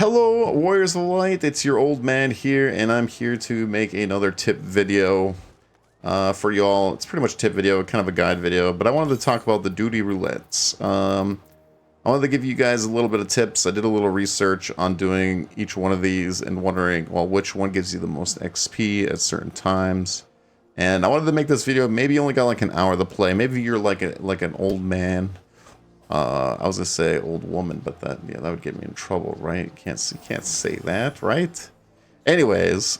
Hello, Warriors of Light. It's your old man here, and I'm here to make another tip video for y'all. It's pretty much a tip video, kind of a guide video, but I wanted to talk about the duty roulettes. I wanted to give you guys a little bit of tips. I did a little research on doing each one of these and wondering, well, which one gives you the most XP at certain times. And I wanted to make this video. Maybe you only got like an hour to play. Maybe you're like an old man. I was gonna say old woman, but that would get me in trouble, right? You can't say that, right? Anyways,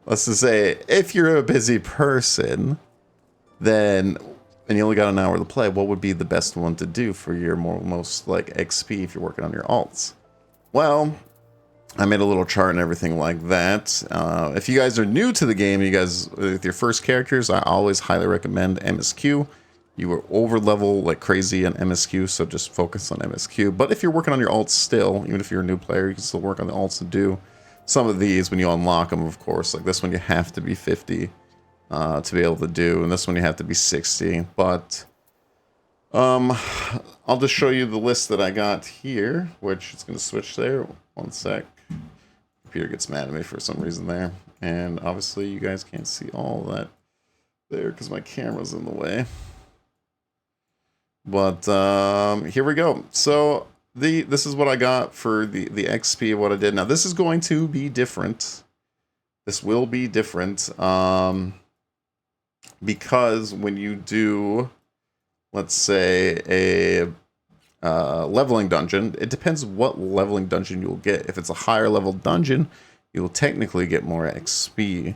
let's just say if you're a busy person, then and you only got an hour to play, what would be the best one to do for your most like XP if you're working on your alts? Well, I made a little chart and everything like that. If you guys are new to the game, you guys with your first characters, I always highly recommend MSQ. You were over level like crazy on MSQ, so just focus on MSQ. But if you're working on your alts still, even if you're a new player, you can still work on the alts and do some of these when you unlock them, of course. Like this one, you have to be 50 to be able to do, and this one you have to be 60. But I'll just show you the list that I got here, which it's going to switch there. One sec. Computer gets mad at me for some reason there, and obviously you guys can't see all that there because my camera's in the way. But here we go. So this is what I got for the XP of what I did. Now this is going to be different. This will be different because when you do, let's say, a leveling dungeon, it depends what leveling dungeon you'll get. If it's a higher level dungeon, you'll technically get more XP.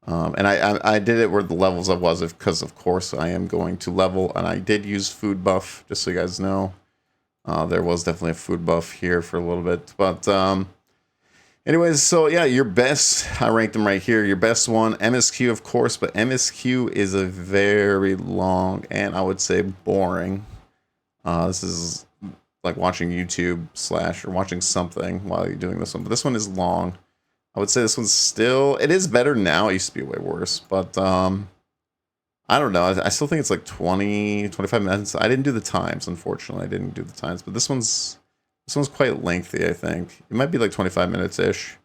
And I did it where the levels I was, because of course I am going to level, and I did use food buff, just so you guys know. There was definitely a food buff here for a little bit, but anyways, so yeah, your best, I ranked them right here. Your best one, MSQ of course, but MSQ is a very long and I would say boring. This is like watching YouTube or watching something while you're doing this one, but this one is long. I would say this one's still, it is better now. It used to be way worse, but I don't know. I still think it's like 20, 25 minutes. I didn't do the times, unfortunately. I didn't do the times, but this one's quite lengthy, I think. It might be like 25 minutes-ish.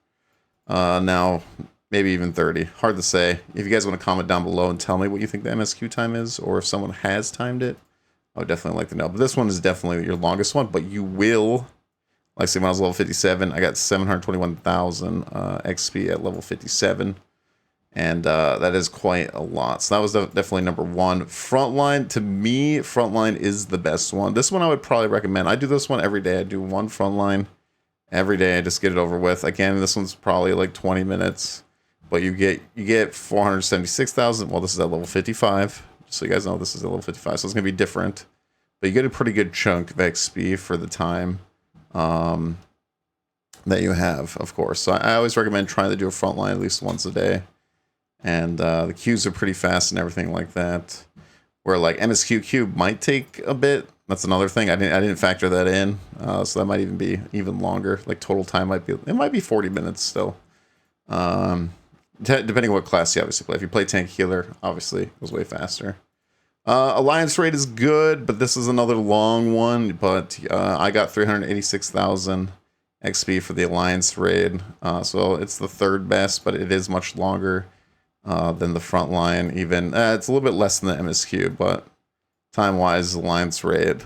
Now, maybe even 30. Hard to say. If you guys want to comment down below and tell me what you think the MSQ time is, or if someone has timed it, I would definitely like to know. But this one is definitely your longest one, but you will... Like, say, when I was level 57, I got 721,000 XP at level 57. And that is quite a lot. So that was definitely number one. Frontline, to me, Frontline is the best one. This one I would probably recommend. I do this one every day. I do one Frontline every day. I just get it over with. Again, this one's probably like 20 minutes. But you get 476,000. Well, this is at level 55. Just so you guys know, this is at level 55. So it's going to be different. But you get a pretty good chunk of XP for the time that you have, of course. So I always recommend trying to do a frontline at least once a day. And the queues are pretty fast and everything like that. Where like MSQ queue might take a bit. That's another thing. I didn't factor that in. So that might even be even longer. Like total time might be 40 minutes still. Depending on what class you obviously play. If you play tank healer, obviously it goes way faster. Alliance raid is good, but this is another long one. But I got 386,000 XP for the Alliance raid, so it's the third best, but it is much longer than the Frontline. Even it's a little bit less than the MSQ, but time-wise, Alliance raid,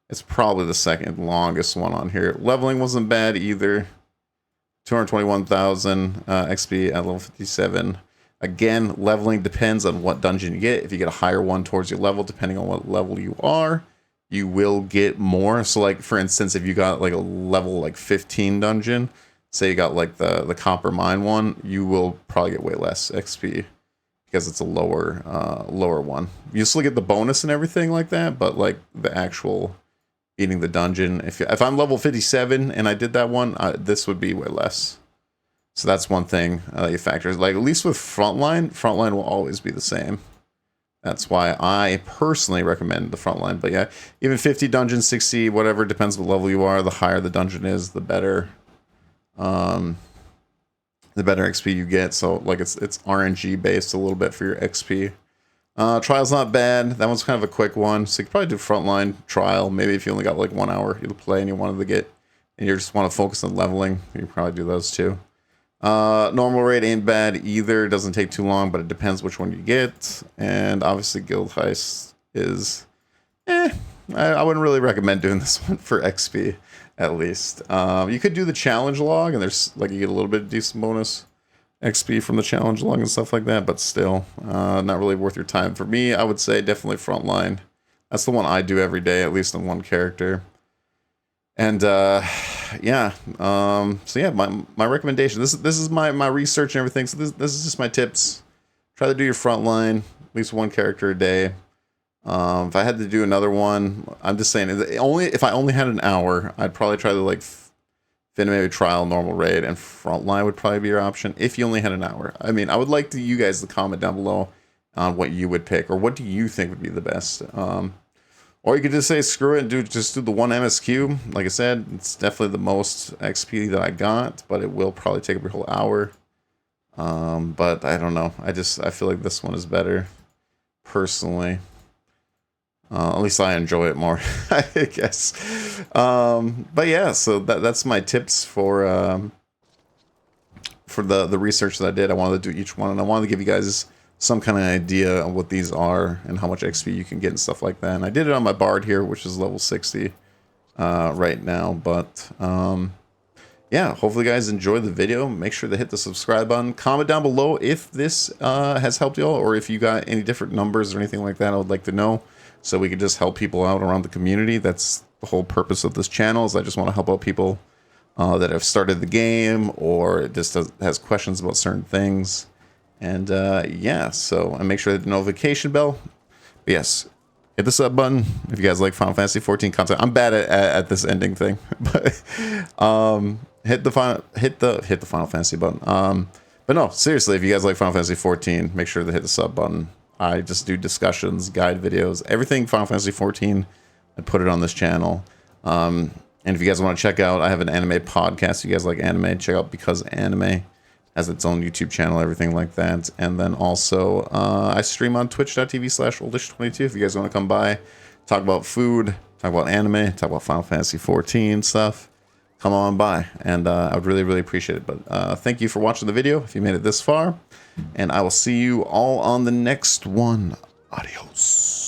it's probably the second longest one on here. Leveling wasn't bad either. 221,000 XP at level 57. Again, leveling depends on what dungeon you get. If you get a higher one towards your level, depending on what level you are, you will get more. So like, for instance, if you got like a level like 15 dungeon, say you got like the copper mine one, you will probably get way less XP because it's a lower one. You still get the bonus and everything like that, but like the actual beating the dungeon, if I'm level 57 and I did that one, this would be way less. So that's one thing you factor. Like, at least with Frontline will always be the same. That's why I personally recommend the Frontline. But yeah, even 50 dungeons, 60, whatever, depends what level you are. The higher the dungeon is, the better XP you get. So like it's RNG based a little bit for your XP. Trial's not bad. That one's kind of a quick one. So you could probably do frontline trial. Maybe if you only got like 1 hour to play and you wanted to get, and you just want to focus on leveling, you could probably do those too. Normal raid ain't bad either. It doesn't take too long, but it depends which one you get. And obviously Guild Heist is, I wouldn't really recommend doing this one for XP, at least. You could do the challenge log, and there's like, you get a little bit of decent bonus XP from the challenge log and stuff like that, but still, not really worth your time. For me, I would say definitely frontline. That's the one I do every day, at least on one character. And yeah, so yeah, my recommendation. This is my research and everything. So this is just my tips. Try to do your frontline, at least one character a day. If I had to do another one, I'm just saying, if I only had an hour, I'd probably try to like maybe trial, normal raid, and frontline would probably be your option if you only had an hour. I mean, I would like you guys to comment down below on what you would pick, or what do you think would be the best. Or you could just say screw it and just do the one MSQ. Like I said, it's definitely the most XP that I got, but it will probably take up your whole hour. But I don't know. I feel like this one is better, personally. At least I enjoy it more, I guess. But yeah, so that's my tips for the research that I did. I wanted to do each one, and I wanted to give you guys some kind of idea of what these are and how much XP you can get and stuff like that. And I did it on my Bard here, which is level 60 right now. But yeah, hopefully you guys enjoyed the video. Make sure to hit the subscribe button. Comment down below if this has helped y'all, or if you got any different numbers or anything like that. I would like to know, so we could just help people out around the community. That's the whole purpose of this channel, is I just want to help out people that have started the game, or just has questions about certain things. And yeah, so and make sure to hit the notification bell. But yes, hit the sub button if you guys like Final Fantasy 14 content. I'm bad at this ending thing, but hit the Final Fantasy button. But no, seriously, if you guys like Final Fantasy 14, make sure to hit the sub button. I just do discussions, guide videos, everything Final Fantasy 14. I put it on this channel. And if you guys want to check out, I have an anime podcast. If you guys like anime, check out Because Anime. Has its own YouTube channel, everything like that. And then also, I stream on twitch.tv/oldish22 if you guys want to come by, talk about food, talk about anime, talk about Final Fantasy 14 stuff. Come on by, and I would really, really appreciate it. But thank you for watching the video if you made it this far, and I will see you all on the next one. Adios.